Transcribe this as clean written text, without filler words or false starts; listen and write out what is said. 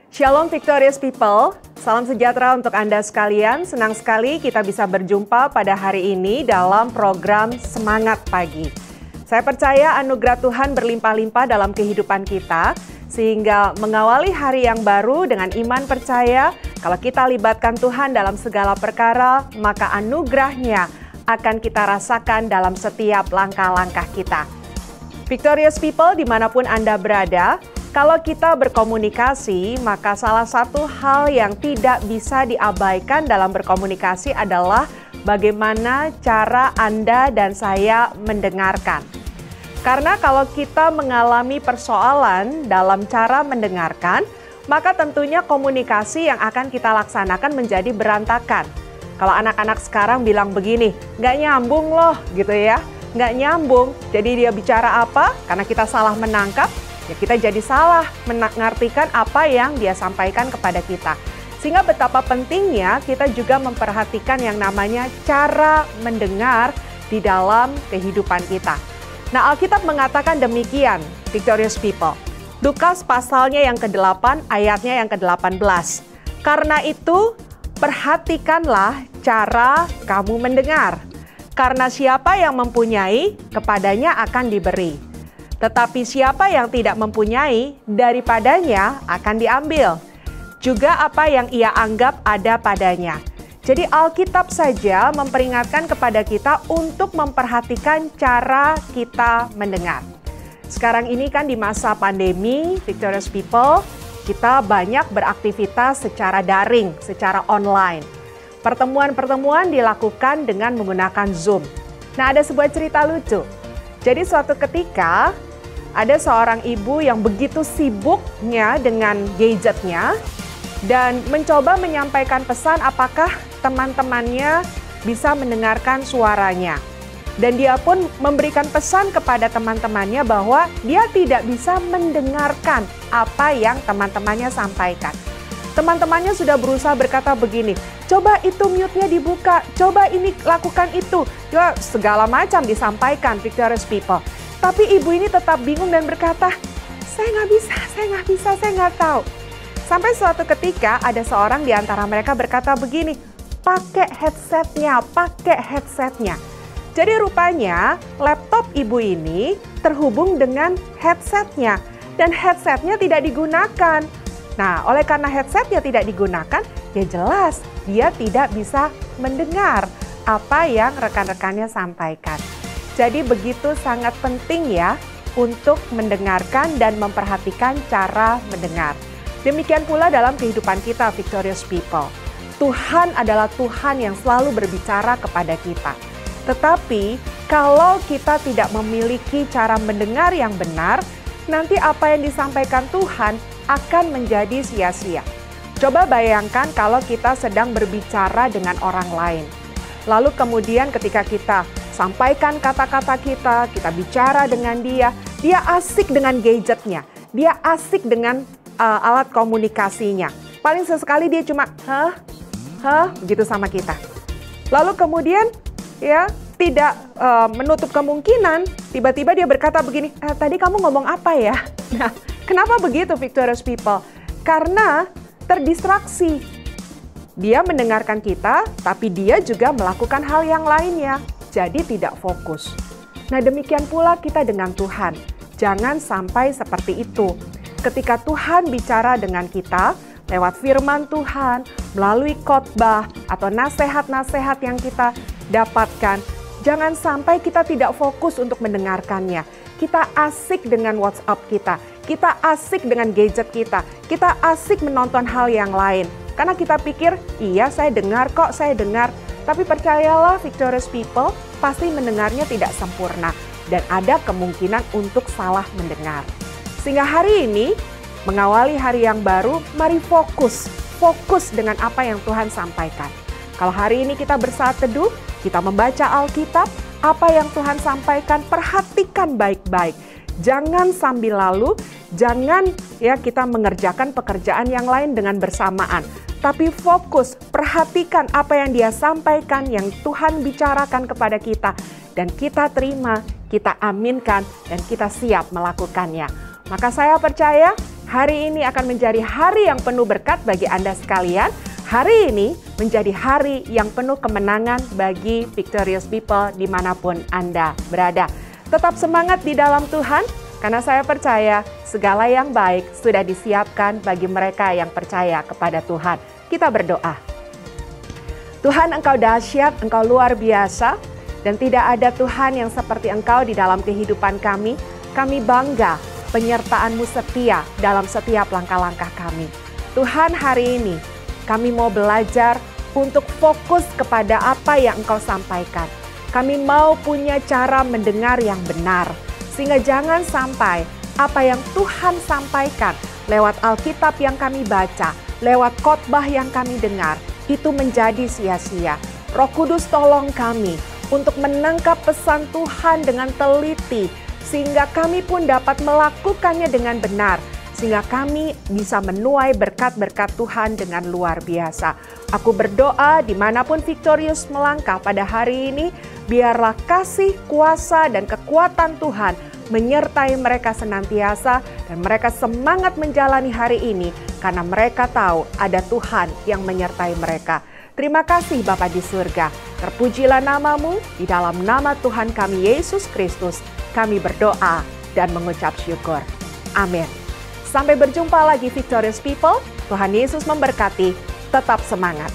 Shalom Victorious People, salam sejahtera untuk Anda sekalian. Senang sekali kita bisa berjumpa pada hari ini dalam program Semangat Pagi. Saya percaya anugerah Tuhan berlimpah-limpah dalam kehidupan kita, sehingga mengawali hari yang baru dengan iman percaya, kalau kita libatkan Tuhan dalam segala perkara, maka anugerahnya akan kita rasakan dalam setiap langkah-langkah kita. Victorious People, dimanapun Anda berada, kalau kita berkomunikasi, maka salah satu hal yang tidak bisa diabaikan dalam berkomunikasi adalah bagaimana cara Anda dan saya mendengarkan. Karena kalau kita mengalami persoalan dalam cara mendengarkan, maka tentunya komunikasi yang akan kita laksanakan menjadi berantakan. Kalau anak-anak sekarang bilang begini, nggak nyambung loh gitu ya, nggak nyambung. Jadi dia bicara apa? Karena kita salah menangkap, ya kita jadi salah mengartikan apa yang dia sampaikan kepada kita. Sehingga betapa pentingnya kita juga memperhatikan yang namanya cara mendengar di dalam kehidupan kita. Nah, Alkitab mengatakan demikian, Victorious People. Lukas pasalnya yang ke-8, ayatnya yang ke-18. Karena itu, perhatikanlah cara kamu mendengar. Karena siapa yang mempunyai, kepadanya akan diberi. Tetapi siapa yang tidak mempunyai, daripadanya akan diambil. Juga apa yang ia anggap ada padanya. Jadi Alkitab saja memperingatkan kepada kita untuk memperhatikan cara kita mendengar. Sekarang ini kan di masa pandemi, Victorious People, kita banyak beraktivitas secara daring, secara online. Pertemuan-pertemuan dilakukan dengan menggunakan Zoom. Nah, ada sebuah cerita lucu. Jadi suatu ketika, ada seorang ibu yang begitu sibuknya dengan gadgetnya dan mencoba menyampaikan pesan apakah teman-temannya bisa mendengarkan suaranya. Dan dia pun memberikan pesan kepada teman-temannya bahwa dia tidak bisa mendengarkan apa yang teman-temannya sampaikan. Teman-temannya sudah berusaha berkata begini, coba itu mute-nya dibuka, coba ini lakukan itu. Ya, segala macam disampaikan, Victorious People. Tapi ibu ini tetap bingung dan berkata, saya nggak tahu. Sampai suatu ketika ada seorang di antara mereka berkata begini, pakai headsetnya. Jadi rupanya laptop ibu ini terhubung dengan headsetnya dan headsetnya tidak digunakan. Nah, oleh karena headsetnya tidak digunakan, ya jelas dia tidak bisa mendengar apa yang rekan-rekannya sampaikan. Jadi begitu sangat penting ya untuk mendengarkan dan memperhatikan cara mendengar. Demikian pula dalam kehidupan kita, Victorious People. Tuhan adalah Tuhan yang selalu berbicara kepada kita. Tetapi kalau kita tidak memiliki cara mendengar yang benar, nanti apa yang disampaikan Tuhan akan menjadi sia-sia. Coba bayangkan kalau kita sedang berbicara dengan orang lain. Lalu kemudian ketika kita sampaikan kata-kata kita bicara dengan dia asik dengan gadgetnya, dia asik dengan alat komunikasinya. Paling sesekali dia cuma, gitu sama kita. Lalu kemudian, ya tidak menutup kemungkinan, tiba-tiba dia berkata begini, tadi kamu ngomong apa ya? Nah, kenapa begitu Victorious People? Karena terdistraksi. Dia mendengarkan kita, tapi dia juga melakukan hal yang lainnya. Jadi tidak fokus. Nah, demikian pula kita dengan Tuhan. Jangan sampai seperti itu. Ketika Tuhan bicara dengan kita lewat firman Tuhan, melalui khotbah atau nasihat-nasihat yang kita dapatkan, jangan sampai kita tidak fokus untuk mendengarkannya. Kita asik dengan WhatsApp kita asik dengan gadget kita asik menonton hal yang lain. Karena kita pikir, iya saya dengar kok, saya dengar. Tapi percayalah Victorious People, pasti mendengarnya tidak sempurna. Dan ada kemungkinan untuk salah mendengar. Sehingga hari ini, mengawali hari yang baru, mari fokus. Fokus dengan apa yang Tuhan sampaikan. Kalau hari ini kita bersaat teduh, kita membaca Alkitab, apa yang Tuhan sampaikan, perhatikan baik-baik. Jangan sambil lalu, jangan ya kita mengerjakan pekerjaan yang lain dengan bersamaan. Tapi fokus, perhatikan apa yang dia sampaikan, yang Tuhan bicarakan kepada kita. Dan kita terima, kita aminkan, dan kita siap melakukannya. Maka saya percaya Hari ini akan menjadi hari yang penuh berkat bagi Anda sekalian. Hari ini menjadi hari yang penuh kemenangan bagi Victorious People dimanapun Anda berada. Tetap semangat di dalam Tuhan, karena saya percaya segala yang baik sudah disiapkan bagi mereka yang percaya kepada Tuhan. Kita berdoa. Tuhan, Engkau dahsyat, Engkau luar biasa, dan tidak ada Tuhan yang seperti Engkau di dalam kehidupan kami. Kami bangga penyertaan-Mu setia dalam setiap langkah-langkah kami. Tuhan, hari ini kami mau belajar untuk fokus kepada apa yang Engkau sampaikan. Kami mau punya cara mendengar yang benar, sehingga jangan sampai apa yang Tuhan sampaikan lewat Alkitab yang kami baca, lewat khotbah yang kami dengar, itu menjadi sia-sia. Roh Kudus, tolong kami untuk menangkap pesan Tuhan dengan teliti, sehingga kami pun dapat melakukannya dengan benar, sehingga kami bisa menuai berkat-berkat Tuhan dengan luar biasa. Aku berdoa dimanapun Victorious melangkah pada hari ini, biarlah kasih, kuasa, dan kekuatan Tuhan menyertai mereka senantiasa, dan mereka semangat menjalani hari ini, karena mereka tahu ada Tuhan yang menyertai mereka. Terima kasih Bapa di surga, terpujilah nama-Mu, di dalam nama Tuhan kami Yesus Kristus, kami berdoa dan mengucap syukur. Amin. Sampai berjumpa lagi Victorious People, Tuhan Yesus memberkati, tetap semangat.